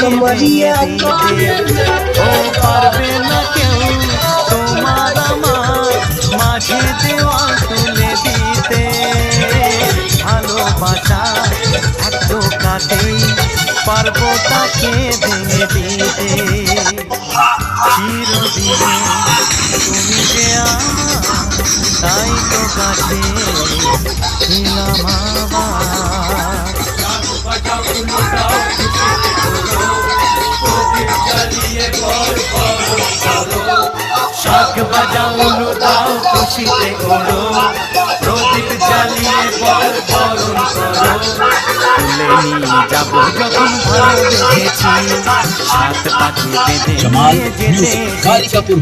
ভেঙে দিতে। ও পারবে না কেউ তোমার আমার মাঝে দেওয়াল তুলে দিতে। ভালোবাসা এত কাটেই পারবো তাকে ভেঙে দিতে। চিরদিনে তুমি যে আমার, তাই তো কাছে ছিলাম আবার। শাক বাজাও লুটাও খুশিতে করো, প্রদীপ জ্বালিয়ে বর বরণ করো। তুলে নিয়ে যাবো যখন ভালোবেসেছি, সাত পাখি বেঁধে নিয়ে যেতে এসেছি।